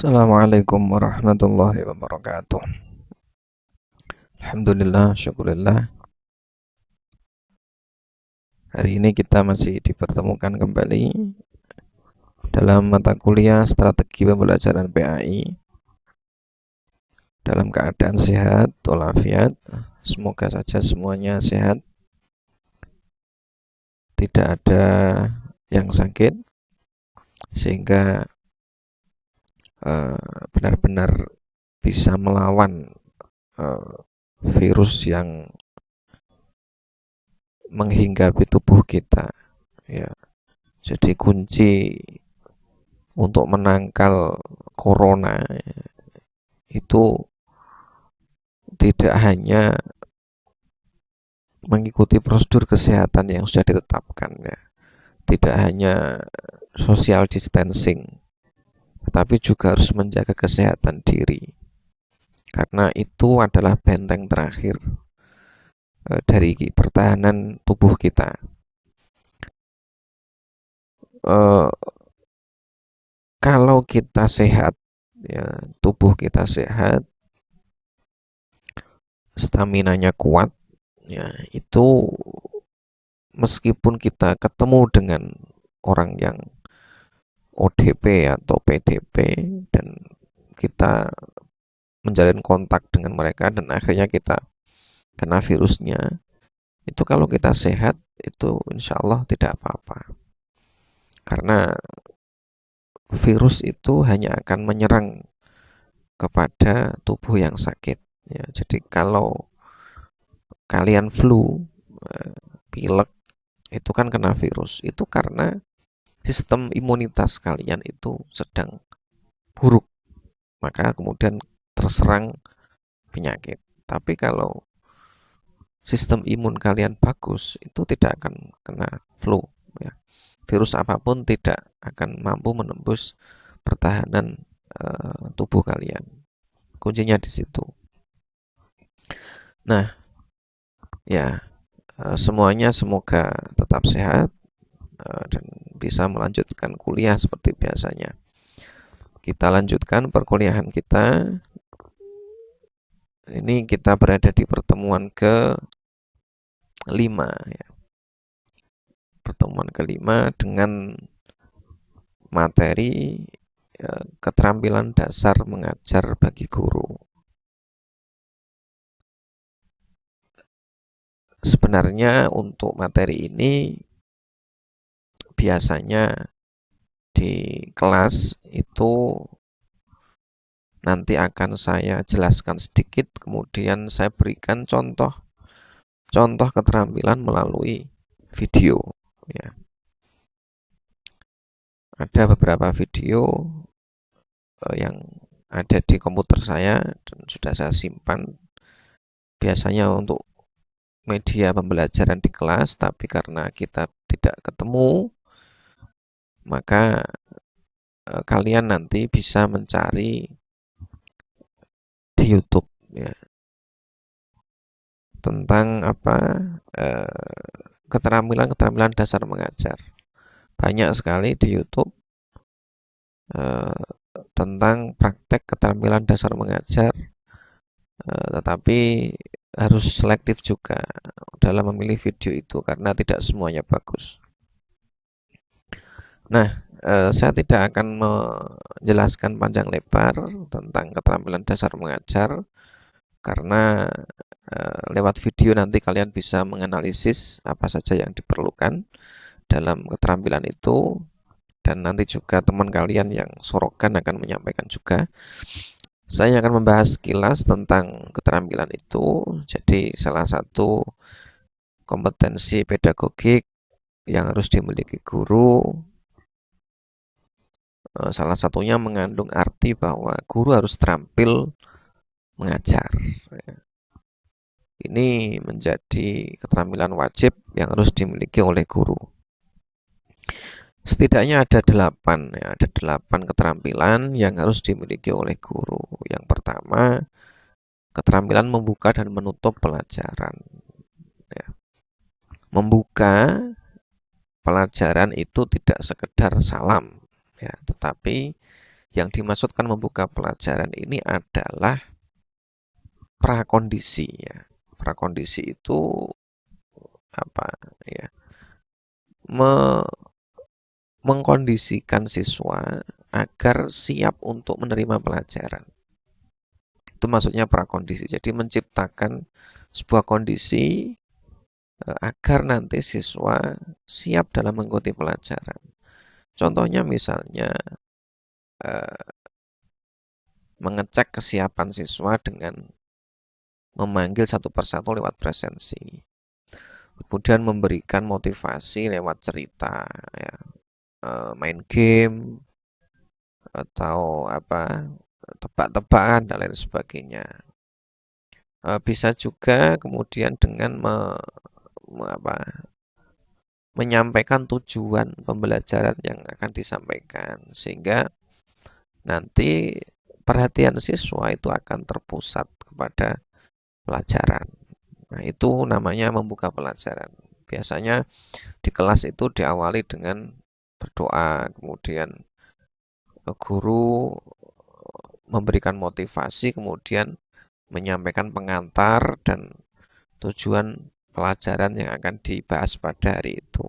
Assalamualaikum warahmatullahi wabarakatuh. Alhamdulillah, syukurillah. Hari ini kita masih dipertemukan kembali dalam mata kuliah strategi pembelajaran PAI dalam keadaan sehat walafiat. Semoga saja semuanya sehat, tidak ada yang sakit, sehingga benar-benar bisa melawan virus yang menghinggapi tubuh kita, ya. Jadi kunci untuk menangkal corona itu tidak hanya mengikuti prosedur kesehatan yang sudah ditetapkan, ya. Tidak hanya social distancing, tetapi juga harus menjaga kesehatan diri, karena itu adalah benteng terakhir dari pertahanan tubuh kita. Kalau kita sehat, ya, tubuh kita sehat, staminanya kuat, ya, itu meskipun kita ketemu dengan orang yang ODP atau PDP dan kita menjalin kontak dengan mereka dan akhirnya kita kena virusnya, itu kalau kita sehat itu insya Allah tidak apa-apa, karena virus itu hanya akan menyerang kepada tubuh yang sakit, ya. Jadi kalau kalian flu, pilek, itu kan kena virus, itu karena sistem imunitas kalian itu sedang buruk, maka kemudian terserang penyakit. Tapi kalau sistem imun kalian bagus, itu tidak akan kena flu, ya. Virus apapun tidak akan mampu menembus pertahanan tubuh kalian. Kuncinya di situ. Nah, ya, semuanya semoga tetap sehat dan bisa melanjutkan kuliah seperti biasanya. Kita lanjutkan perkuliahan kita. Ini kita berada di pertemuan ke-5, ya. Pertemuan ke-5 dengan materi keterampilan dasar mengajar bagi guru. Sebenarnya untuk materi ini biasanya di kelas itu nanti akan saya jelaskan sedikit, kemudian saya berikan contoh keterampilan melalui video, ya. Ada beberapa video yang ada di komputer saya dan sudah saya simpan, biasanya untuk media pembelajaran di kelas, tapi karena kita tidak ketemu, maka kalian nanti bisa mencari di YouTube, ya, tentang keterampilan dasar mengajar. Banyak sekali di YouTube tentang praktek keterampilan dasar mengajar, tetapi harus selektif juga dalam memilih video itu karena tidak semuanya bagus. Nah, saya tidak akan menjelaskan panjang lebar tentang keterampilan dasar mengajar, karena lewat video nanti kalian bisa menganalisis apa saja yang diperlukan dalam keterampilan itu, dan nanti juga teman kalian yang sorokan akan menyampaikan juga. Saya akan membahas sekilas tentang keterampilan itu. Jadi salah satu kompetensi pedagogik yang harus dimiliki guru, salah satunya mengandung arti bahwa guru harus terampil mengajar. Ini menjadi keterampilan wajib yang harus dimiliki oleh guru. Setidaknya ada 8 keterampilan yang harus dimiliki oleh guru. Yang pertama, keterampilan membuka dan menutup pelajaran, ya. Membuka pelajaran itu tidak sekedar salam, ya, tetapi Yang dimaksudkan membuka pelajaran ini adalah prakondisi ya. Prakondisi itu apa ya? Mengkondisikan siswa agar siap untuk menerima pelajaran. Itu maksudnya prakondisi. Jadi menciptakan sebuah kondisi agar nanti siswa siap dalam mengikuti pelajaran. Contohnya misalnya mengecek kesiapan siswa dengan memanggil satu persatu lewat presensi. Kemudian memberikan motivasi lewat cerita, ya, main game atau tebak-tebakan dan lain sebagainya. Bisa juga kemudian dengan menyampaikan tujuan pembelajaran yang akan disampaikan, sehingga nanti perhatian siswa itu akan terpusat kepada pelajaran. Nah, itu namanya membuka pelajaran. Biasanya di kelas itu diawali dengan berdoa, kemudian guru memberikan motivasi, kemudian menyampaikan pengantar dan tujuan pelajaran yang akan dibahas pada hari itu.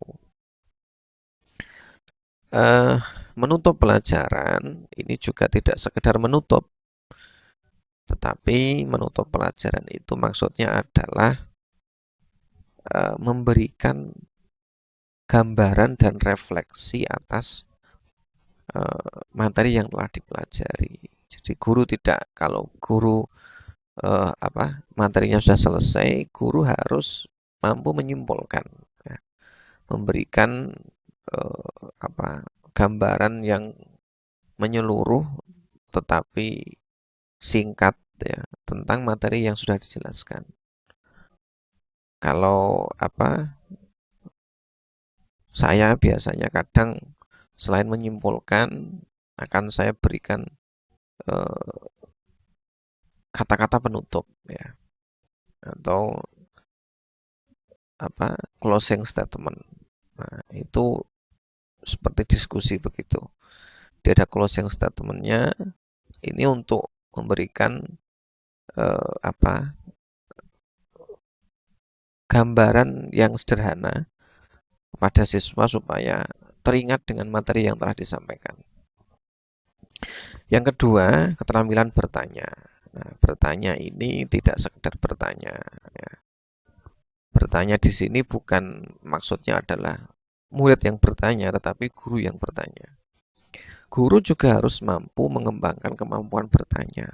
Menutup pelajaran ini juga tidak sekedar menutup, tetapi menutup pelajaran itu maksudnya adalah memberikan gambaran dan refleksi atas materi yang telah dipelajari. Jadi guru tidak, kalau guru materinya sudah selesai, guru harus mampu menyimpulkan, ya, memberikan gambaran yang menyeluruh tetapi singkat ya tentang materi yang sudah dijelaskan. Kalau saya biasanya kadang selain menyimpulkan akan saya berikan kata-kata penutup ya, atau closing statement. Nah, itu seperti diskusi begitu. Dia ada closing statementnya. Ini untuk memberikan gambaran yang sederhana kepada siswa supaya teringat dengan materi yang telah disampaikan. Yang kedua, keterampilan bertanya. Nah, bertanya ini tidak sekedar bertanya. Ya. Bertanya di sini bukan maksudnya adalah murid yang bertanya, tetapi guru yang bertanya. Guru juga harus mampu mengembangkan kemampuan bertanya.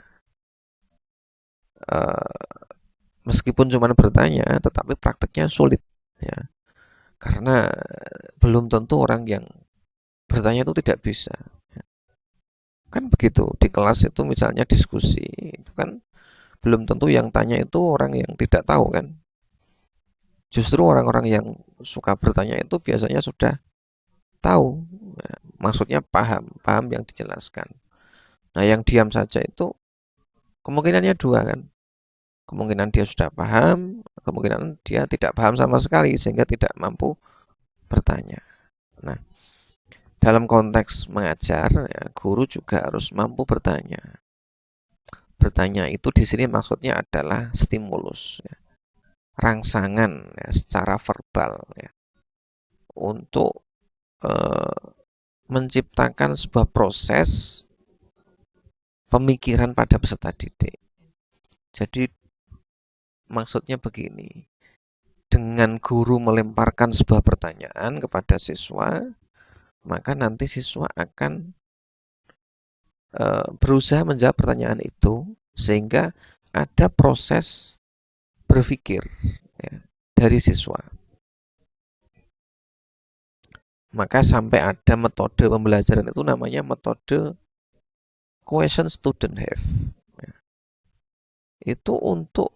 Meskipun cuma bertanya, tetapi prakteknya sulit. Ya. Karena belum tentu orang yang bertanya itu tidak bisa. Kan begitu, di kelas itu misalnya diskusi, itu kan belum tentu yang tanya itu orang yang tidak tahu kan. Justru orang-orang yang suka bertanya itu biasanya sudah tahu, ya, maksudnya paham yang dijelaskan. Nah, yang diam saja itu kemungkinannya dua kan. Kemungkinan dia sudah paham, kemungkinan dia tidak paham sama sekali sehingga tidak mampu bertanya. Nah, dalam konteks mengajar, ya, guru juga harus mampu bertanya. Bertanya itu di sini maksudnya adalah stimulus, ya, rangsangan ya, secara verbal ya, untuk menciptakan sebuah proses pemikiran pada peserta didik. Jadi maksudnya begini, dengan guru melemparkan sebuah pertanyaan kepada siswa, maka nanti siswa akan berusaha menjawab pertanyaan itu sehingga ada proses berpikir ya, dari siswa. Maka sampai ada metode pembelajaran itu namanya metode question student have. Ya. Itu untuk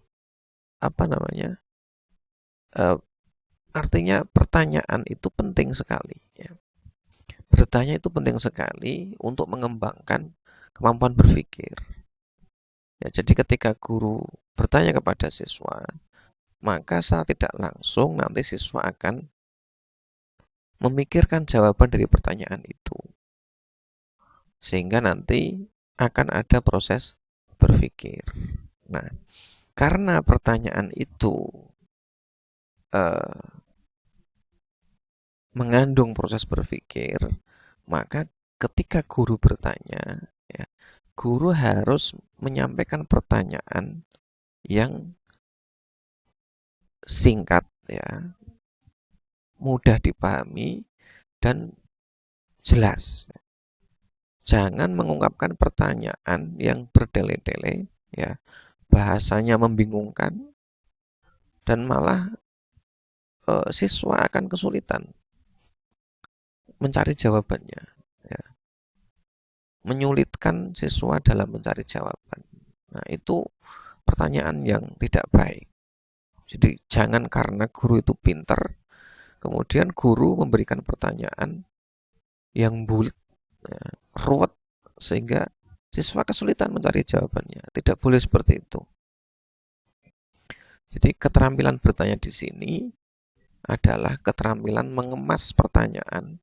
artinya pertanyaan itu penting sekali. Ya. Bertanya itu penting sekali untuk mengembangkan kemampuan berpikir. Ya, jadi ketika guru bertanya kepada siswa, maka secara tidak langsung nanti siswa akan memikirkan jawaban dari pertanyaan itu. sehingga nanti akan ada proses berpikir. Nah, karena pertanyaan itu mengandung proses berpikir, maka ketika guru bertanya, ya, guru harus menyampaikan pertanyaan yang singkat, ya, mudah dipahami dan jelas. Jangan mengungkapkan pertanyaan yang bertele-tele, ya, bahasanya membingungkan, dan malah siswa akan kesulitan mencari jawabannya, ya. Menyulitkan siswa dalam mencari jawaban. Nah, itu pertanyaan yang tidak baik. Jadi jangan karena guru itu pintar, kemudian guru memberikan pertanyaan yang bulat, ya, ruwet, sehingga siswa kesulitan mencari jawabannya. Tidak boleh seperti itu. Jadi keterampilan bertanya di sini adalah keterampilan mengemas pertanyaan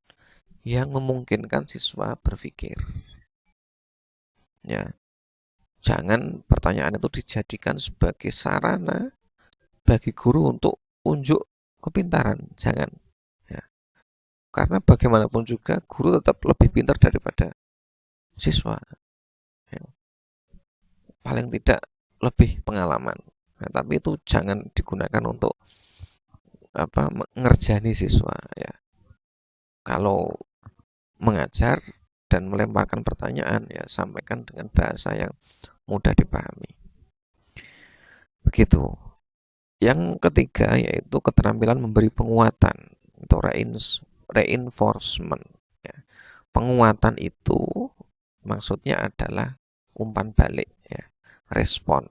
yang memungkinkan siswa berpikir. Ya, jangan pertanyaan itu dijadikan sebagai sarana bagi guru untuk unjuk kepintaran, jangan. Ya, karena bagaimanapun juga guru tetap lebih pintar daripada siswa. Ya, paling tidak lebih pengalaman. Nah, tapi itu jangan digunakan untuk ngerjani siswa, ya. Kalau mengajar dan melemparkan pertanyaan, ya sampaikan dengan bahasa yang mudah dipahami. Begitu. Yang ketiga yaitu keterampilan memberi penguatan atau reinforcement, ya. Penguatan itu maksudnya adalah umpan balik, ya, respon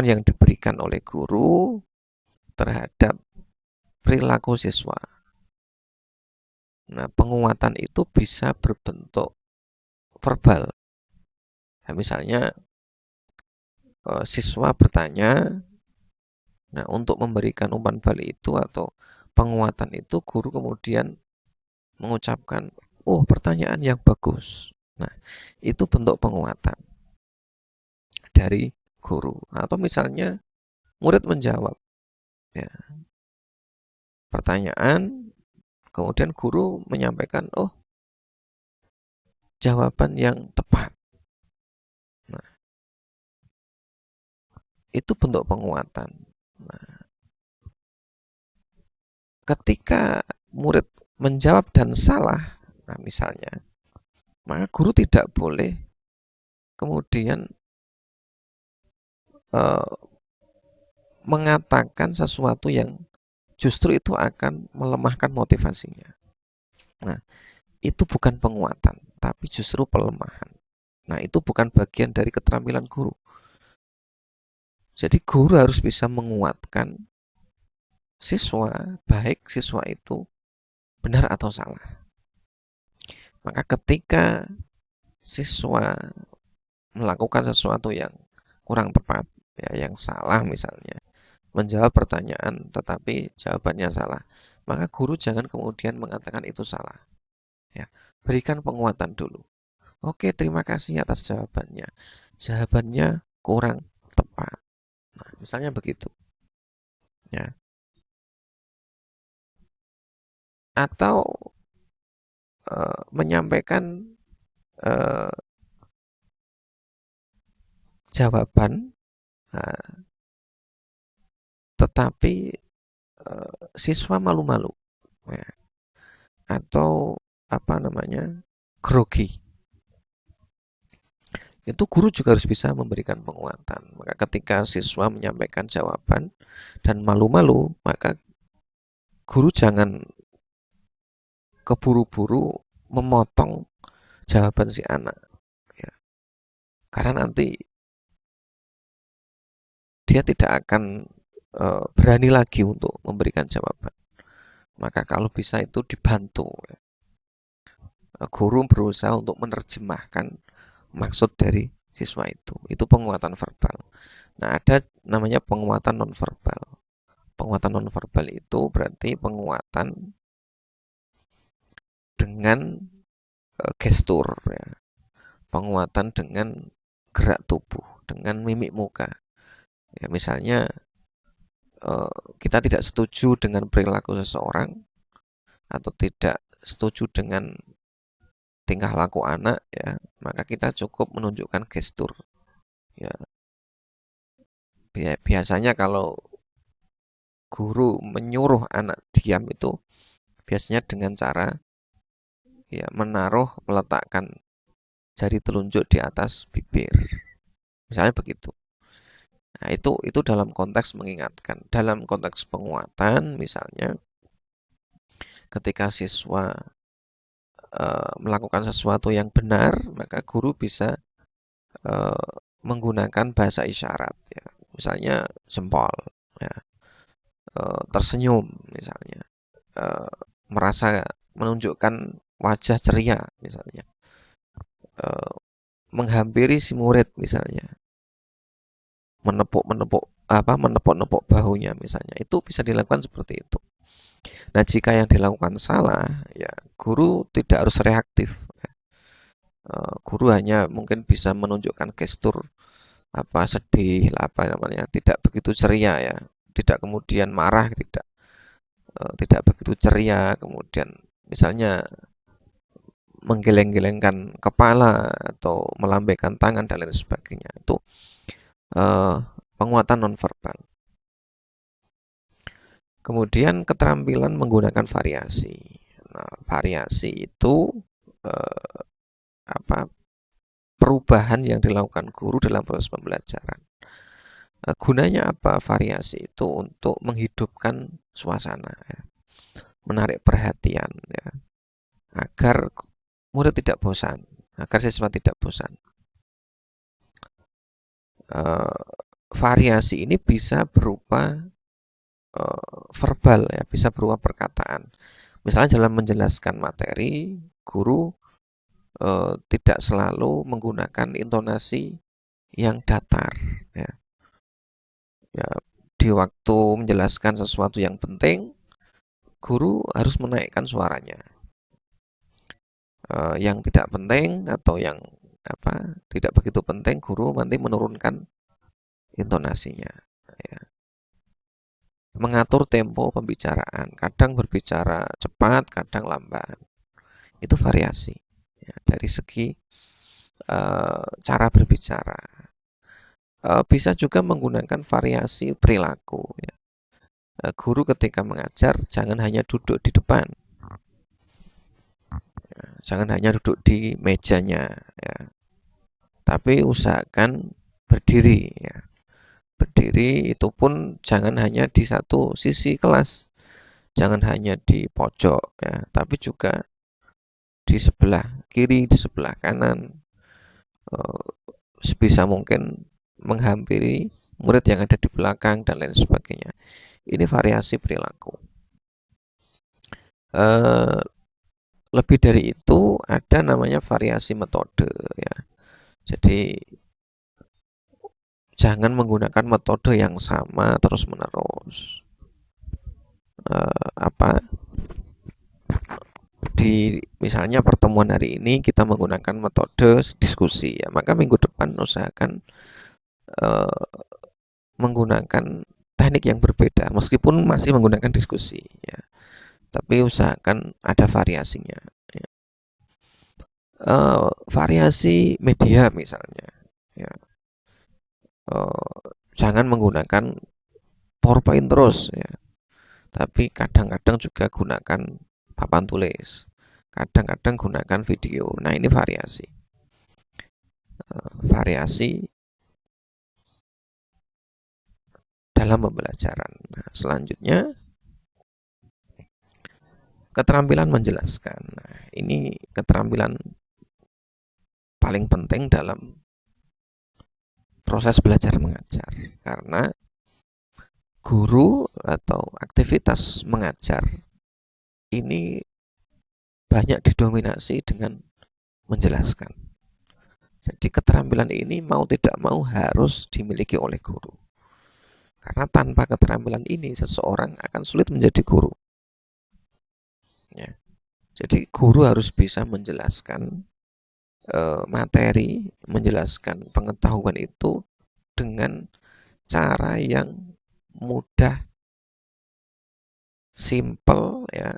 yang diberikan oleh guru terhadap perilaku siswa. Nah, penguatan itu bisa berbentuk verbal. Nah, misalnya siswa bertanya, nah untuk memberikan umpan balik itu atau penguatan itu, guru kemudian mengucapkan, "Oh, pertanyaan yang bagus." Nah, itu bentuk penguatan dari guru. Atau misalnya murid menjawab, ya, pertanyaan, kemudian guru menyampaikan, "Oh, jawaban yang tepat." Nah, itu bentuk penguatan. Nah, ketika murid menjawab dan salah, nah misalnya, maka guru tidak boleh kemudian mengatakan sesuatu yang justru itu akan melemahkan motivasinya. Nah, itu bukan penguatan, tapi justru pelemahan. Nah, itu bukan bagian dari keterampilan guru. Jadi guru harus bisa menguatkan siswa, baik siswa itu benar atau salah. Maka ketika siswa melakukan sesuatu yang kurang tepat, ya, yang salah misalnya, menjawab pertanyaan tetapi jawabannya salah, maka guru jangan kemudian mengatakan itu salah. Ya, berikan penguatan dulu. Oke, terima kasih atas jawabannya. Jawabannya kurang tepat. Nah, misalnya begitu. Ya. Atau menyampaikan jawaban, tetapi siswa malu-malu, ya, atau grogi, itu guru juga harus bisa memberikan penguatan. Maka ketika siswa menyampaikan jawaban dan malu-malu, maka guru jangan keburu-buru memotong jawaban si anak, ya. Karena nanti dia tidak akan berani lagi untuk memberikan jawaban. Maka kalau bisa itu dibantu, ya. Guru berusaha untuk menerjemahkan maksud dari siswa itu. Itu penguatan verbal. Nah, ada namanya penguatan nonverbal. Penguatan nonverbal itu berarti penguatan dengan gestur, ya, penguatan dengan gerak tubuh, dengan mimik muka. Ya, misalnya kita tidak setuju dengan perilaku seseorang atau tidak setuju dengan tingkah laku anak, ya, maka kita cukup menunjukkan gestur. Ya, biasanya kalau guru menyuruh anak diam itu biasanya dengan cara ya meletakkan jari telunjuk di atas bibir, misalnya begitu. Nah, itu dalam konteks mengingatkan. Dalam konteks penguatan, misalnya ketika siswa melakukan sesuatu yang benar, maka guru bisa menggunakan bahasa isyarat, ya. Misalnya jempol, ya, tersenyum, misalnya merasa menunjukkan wajah ceria, misalnya menghampiri si murid, misalnya menepuk-nepuk bahunya, misalnya. Itu bisa dilakukan seperti itu. Nah, jika yang dilakukan salah, ya guru tidak harus reaktif. Guru hanya mungkin bisa menunjukkan gestur sedih, tidak begitu ceria, ya, tidak kemudian marah, tidak begitu ceria, kemudian misalnya menggeleng-gelengkan kepala atau melambaikan tangan dan lain sebagainya. Itu penguatan nonverbal. Kemudian keterampilan menggunakan variasi. Nah, variasi itu perubahan yang dilakukan guru dalam proses pembelajaran. Gunanya apa variasi itu? Untuk menghidupkan suasana, ya, menarik perhatian, ya, agar murid tidak bosan, agar siswa tidak bosan. Variasi ini bisa berupa verbal, ya, bisa berupa perkataan. Misalnya dalam menjelaskan materi, guru tidak selalu menggunakan intonasi yang datar, ya. Ya, di waktu menjelaskan sesuatu yang penting, guru harus menaikkan suaranya. Yang tidak penting atau yang tidak begitu penting, guru nanti menurunkan intonasinya, ya. Mengatur tempo pembicaraan, kadang berbicara cepat, kadang lamban. Itu variasi, ya, dari segi cara berbicara. Bisa juga menggunakan variasi perilaku, ya. Guru ketika mengajar jangan hanya duduk di depan, ya, jangan hanya duduk di mejanya, ya, tapi usahakan berdiri, ya. Berdiri itu pun jangan hanya di satu sisi kelas, jangan hanya di pojok, ya, tapi juga di sebelah kiri, di sebelah kanan, sebisa mungkin menghampiri murid yang ada di belakang dan lain sebagainya. Ini variasi perilaku. Lebih dari itu ada namanya variasi metode, ya. Jadi jangan menggunakan metode yang sama terus menerus. Di misalnya pertemuan hari ini kita menggunakan metode diskusi, ya, maka minggu depan usahakan menggunakan teknik yang berbeda meskipun masih menggunakan diskusi, ya, tapi usahakan ada variasinya, ya. Variasi media misalnya, ya. Jangan menggunakan PowerPoint terus, ya, tapi kadang-kadang juga gunakan papan tulis, kadang-kadang gunakan video. Nah, ini variasi. Variasi dalam pembelajaran. Nah, selanjutnya keterampilan menjelaskan. Nah, ini keterampilan paling penting dalam proses belajar mengajar, karena guru atau aktivitas mengajar ini banyak didominasi dengan menjelaskan. Jadi keterampilan ini mau tidak mau harus dimiliki oleh guru. Karena tanpa keterampilan ini seseorang akan sulit menjadi guru, ya. Jadi guru harus bisa menjelaskan materi, menjelaskan pengetahuan itu dengan cara yang mudah, simple, ya,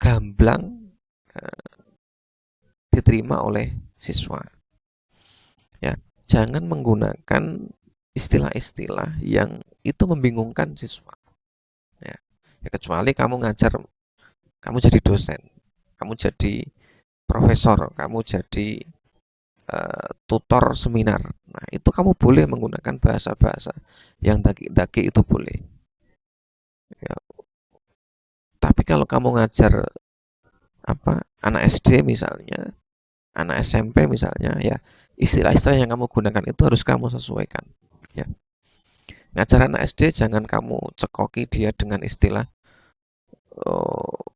gamblang, diterima oleh siswa. Ya, jangan menggunakan istilah-istilah yang itu membingungkan siswa. Ya, ya kecuali kamu ngajar, kamu jadi dosen, kamu jadi profesor, kamu jadi tutor seminar. Nah, itu kamu boleh menggunakan bahasa-bahasa yang daki-daki, itu boleh. Ya, tapi kalau kamu ngajar anak SD misalnya, anak SMP misalnya, ya istilah-istilah yang kamu gunakan itu harus kamu sesuaikan. Ya, ngajar anak SD jangan kamu cekoki dia dengan oh,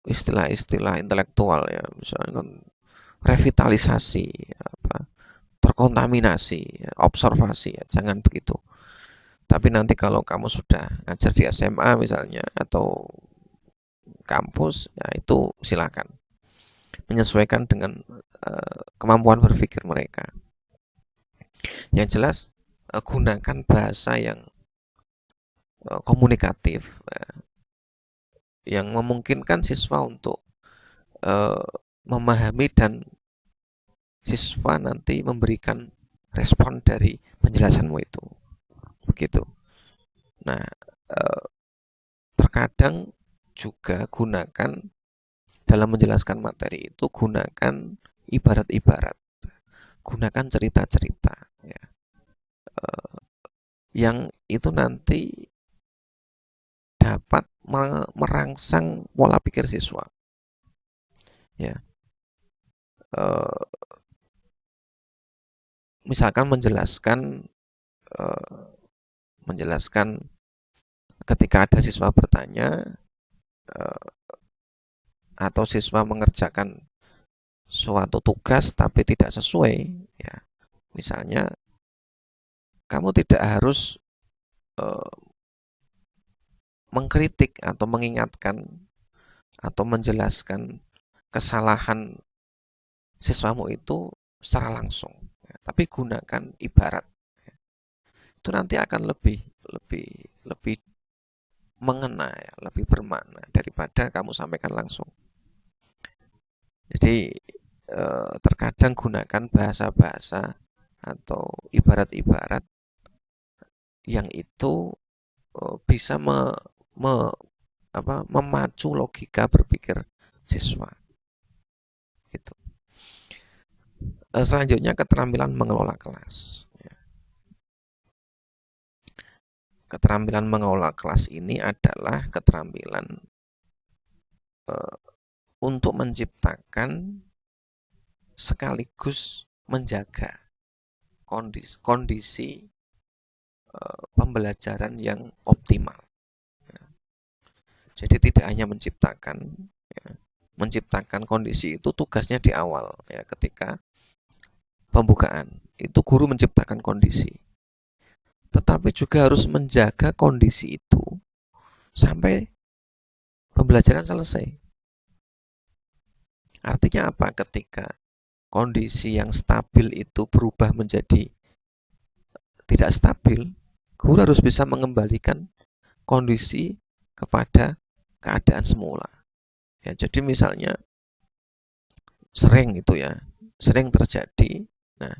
istilah-istilah intelektual, ya, misalnya revitalisasi, terkontaminasi, ya, observasi, ya, jangan begitu. Tapi nanti kalau kamu sudah ngajar di SMA misalnya atau kampus, ya itu silakan menyesuaikan dengan kemampuan berpikir mereka. Yang jelas gunakan bahasa yang komunikatif, yang memungkinkan siswa untuk memahami dan siswa nanti memberikan respon dari penjelasanmu itu. Begitu. Nah, terkadang juga gunakan dalam menjelaskan materi itu, gunakan ibarat-ibarat, gunakan cerita-cerita, ya, yang itu nanti dapat merangsang pola pikir siswa. Ya, misalkan menjelaskan ketika ada siswa bertanya atau siswa mengerjakan suatu tugas tapi tidak sesuai, ya, misalnya kamu tidak harus mengkritik atau mengingatkan atau menjelaskan kesalahan siswamu itu secara langsung, ya, tapi gunakan ibarat. Itu nanti akan lebih lebih lebih mengena, ya, lebih bermakna daripada kamu sampaikan langsung. Jadi terkadang gunakan bahasa-bahasa atau ibarat-ibarat yang itu bisa memacu logika berpikir siswa. Gitu. Selanjutnya keterampilan mengelola kelas. Keterampilan mengelola kelas ini adalah keterampilan untuk menciptakan sekaligus menjaga kondisi pembelajaran yang optimal. Jadi tidak hanya menciptakan kondisi itu tugasnya di awal, ya, ketika pembukaan itu guru menciptakan kondisi, tetapi juga harus menjaga kondisi itu sampai pembelajaran selesai. Artinya apa? Ketika kondisi yang stabil itu berubah menjadi tidak stabil, guru harus bisa mengembalikan kondisi kepada keadaan semula. Ya, jadi misalnya sering terjadi. Nah,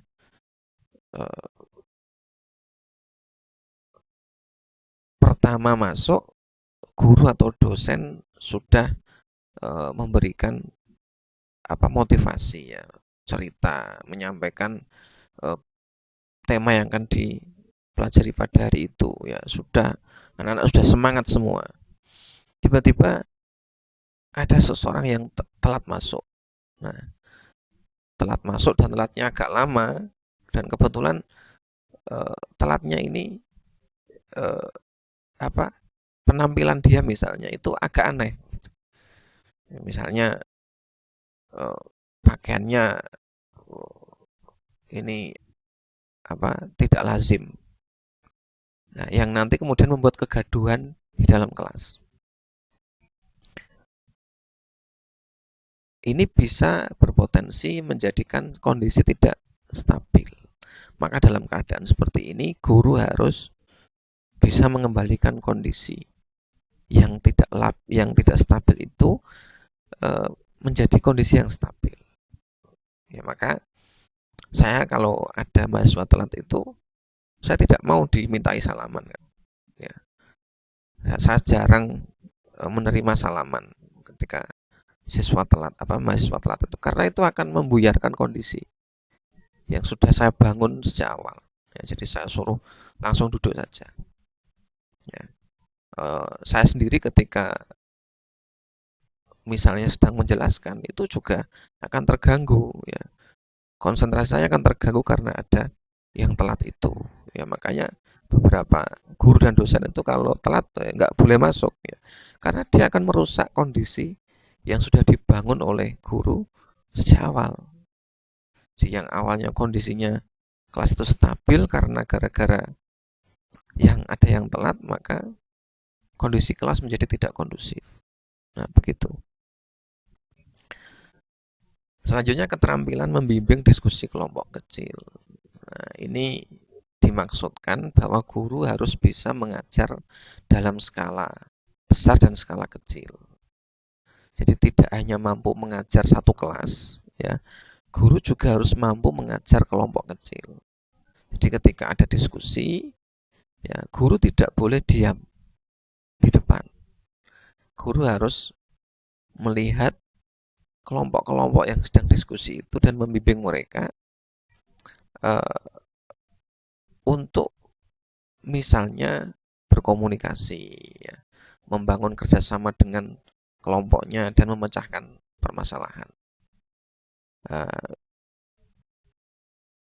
pertama masuk, guru atau dosen sudah memberikan motivasi, ya, cerita, menyampaikan tema yang akan dipelajari pada hari itu, ya, sudah, anak-anak sudah semangat semua. Tiba-tiba ada seseorang yang telat masuk. Nah, telat masuk dan telatnya agak lama, dan kebetulan telatnya ini penampilan dia misalnya itu agak aneh. Misalnya pakaiannya ini tidak lazim. Nah, yang nanti kemudian membuat kegaduhan di dalam kelas. ini bisa berpotensi menjadikan kondisi tidak stabil. Maka dalam keadaan seperti ini, guru harus bisa mengembalikan kondisi yang tidak stabil itu menjadi kondisi yang stabil. Ya, maka saya kalau ada mahasiswa telat itu, saya tidak mau dimintai salaman. Ya, saya jarang menerima salaman ketika mahasiswa telat itu, karena itu akan membuyarkan kondisi yang sudah saya bangun sejak awal. Ya, jadi saya suruh langsung duduk saja. Ya, saya sendiri ketika misalnya sedang menjelaskan itu juga akan terganggu, ya. Konsentrasi saya akan terganggu karena ada yang telat itu. Ya, makanya beberapa guru dan dosen itu kalau telat nggak boleh masuk, ya. Karena dia akan merusak kondisi yang sudah dibangun oleh guru sejak awal. Jadi yang awalnya kondisinya kelas itu stabil, karena gara-gara yang ada yang telat, maka kondisi kelas menjadi tidak kondusif. Nah, begitu. Selanjutnya, keterampilan membimbing diskusi kelompok kecil. Nah, ini dimaksudkan bahwa guru harus bisa mengajar dalam skala besar dan skala kecil. Jadi tidak hanya mampu mengajar satu kelas, ya, guru juga harus mampu mengajar kelompok kecil. Jadi ketika ada diskusi, ya, guru tidak boleh diam di depan. Guru harus melihat kelompok-kelompok yang sedang diskusi itu dan membimbing mereka untuk misalnya berkomunikasi, ya, membangun kerjasama dengan kelompoknya dan memecahkan permasalahan.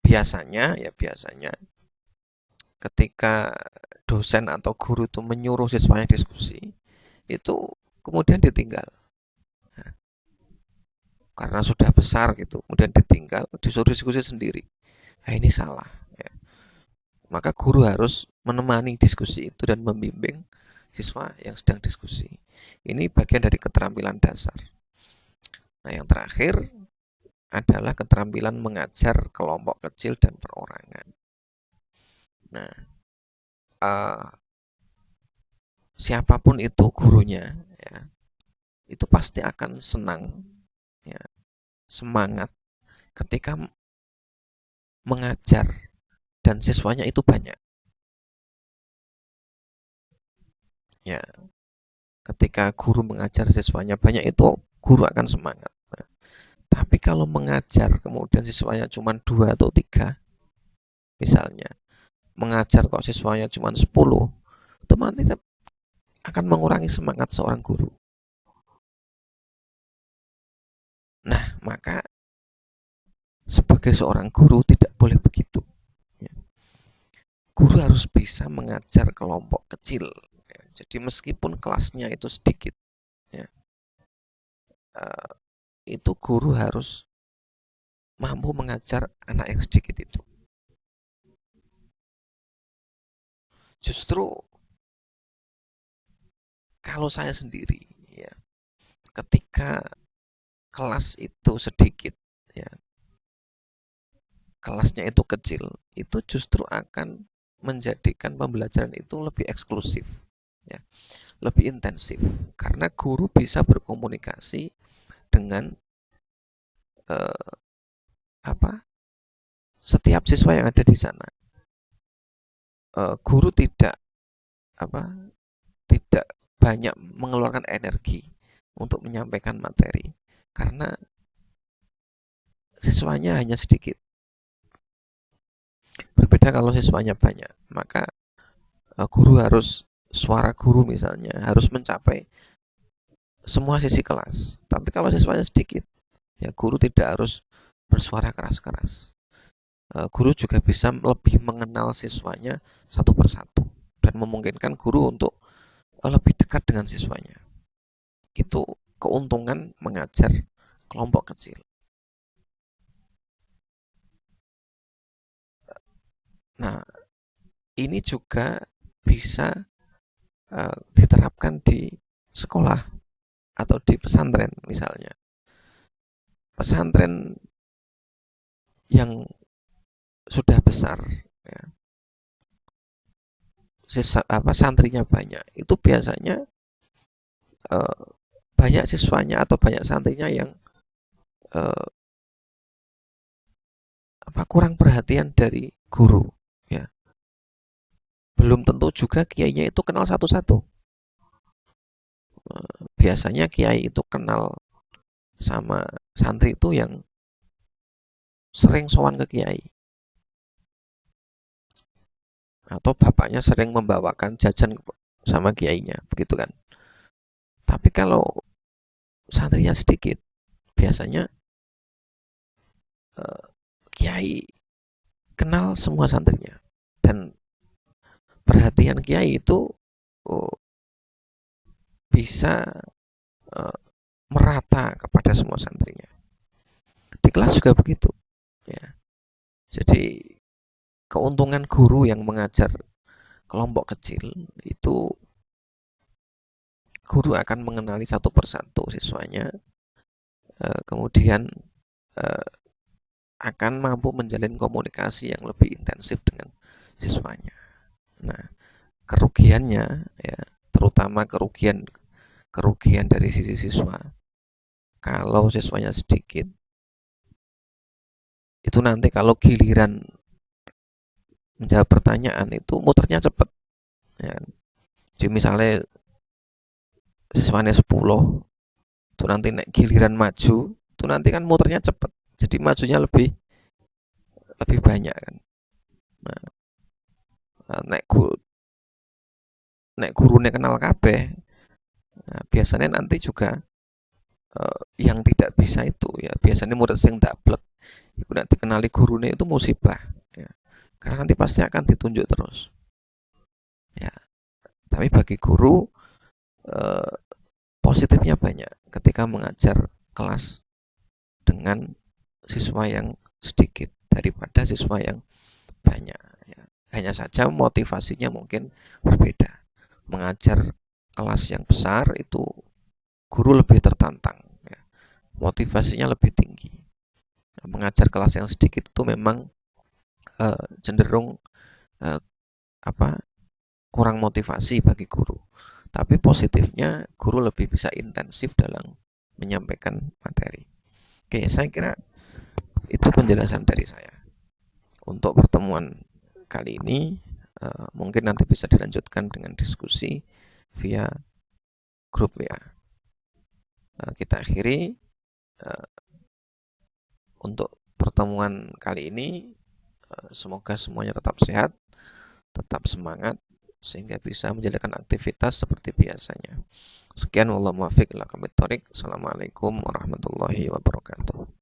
Biasanya ketika dosen atau guru itu menyuruh siswanya diskusi, itu kemudian ditinggal. Karena sudah besar gitu, kemudian ditinggal, disuruh diskusi sendiri. Nah, ini salah, ya. Maka guru harus menemani diskusi itu dan membimbing siswa yang sedang diskusi. Ini bagian dari keterampilan dasar. Nah, yang terakhir adalah keterampilan mengajar kelompok kecil dan perorangan. Nah, siapapun itu gurunya, ya, itu pasti akan senang, ya, semangat ketika mengajar dan siswanya itu banyak. Ya, ketika guru mengajar siswanya banyak, itu guru akan semangat. Nah, tapi kalau mengajar kemudian siswanya cuma 2 atau 3, misalnya mengajar kok siswanya cuma 10, otomatis akan mengurangi semangat seorang guru. Nah, maka sebagai seorang guru tidak boleh begitu. Guru harus bisa mengajar kelompok kecil. Jadi meskipun kelasnya itu sedikit, ya, itu guru harus mampu mengajar anak yang sedikit itu. Justru kalau saya sendiri, ya, ketika kelas itu sedikit, ya, kelasnya itu kecil, itu justru akan menjadikan pembelajaran itu lebih eksklusif, ya, lebih intensif, karena guru bisa berkomunikasi dengan setiap siswa yang ada di sana. Guru tidak banyak mengeluarkan energi untuk menyampaikan materi karena siswanya hanya sedikit. Berbeda kalau siswanya banyak, maka suara guru misalnya harus mencapai semua sisi kelas. Tapi kalau siswanya sedikit, ya, guru tidak harus bersuara keras-keras. Guru juga bisa lebih mengenal siswanya satu persatu dan memungkinkan guru untuk lebih dekat dengan siswanya. Itu keuntungan mengajar kelompok kecil. Nah, ini juga bisa diterapkan di sekolah atau di pesantren misalnya. pesantren yang sudah besar, ya, santrinya banyak, itu biasanya eh, banyak siswanya atau banyak santrinya yang eh, kurang perhatian dari guru, ya. Belum tentu juga kiainya itu kenal satu-satu. Biasanya kiai itu kenal sama santri itu yang sering sowan ke kiai, atau bapaknya sering membawakan jajan sama kiainya, begitu kan. Tapi kalau santrinya sedikit, biasanya kiai kenal semua santrinya, dan perhatian kiai itu oh, bisa merata kepada semua santrinya. Di kelas juga begitu, ya. Jadi keuntungan guru yang mengajar kelompok kecil itu, guru akan mengenali satu persatu siswanya, kemudian akan mampu menjalin komunikasi yang lebih intensif dengan siswanya. Nah, kerugiannya, ya, terutama kerugian dari sisi siswa, kalau siswanya sedikit, itu nanti kalau giliran menjawab pertanyaan itu muternya cepat, ya. Jadi misalnya siswanya 10, itu nanti giliran maju itu nanti kan muternya cepat, jadi majunya lebih lebih banyak kan. Nah, nek gurune kenal kabeh, nah, biasanya nanti juga yang tidak bisa itu, ya, biasanya murid sing dablek itu nanti kenali gurune itu musibah, ya. Karena nanti pasti akan ditunjuk terus, ya. Tapi bagi guru eh, positifnya banyak ketika mengajar kelas dengan siswa yang sedikit daripada siswa yang banyak, ya. Hanya saja motivasinya mungkin berbeda. Mengajar kelas yang besar itu guru lebih tertantang, ya. Motivasinya lebih tinggi. Mengajar kelas yang sedikit itu memang cenderung uh, apa kurang motivasi bagi guru. Tapi positifnya guru lebih bisa intensif dalam menyampaikan materi. Oke, saya kira itu penjelasan dari saya. Untuk pertemuan kali ini mungkin nanti bisa dilanjutkan dengan diskusi via grup WA. Kita akhiri untuk pertemuan kali ini. Semoga semuanya tetap sehat, tetap semangat, sehingga bisa menjalankan aktivitas seperti biasanya. Sekian, wallahu muwaffiq ila aqwamit thoriq. Assalamualaikum warahmatullahi wabarakatuh.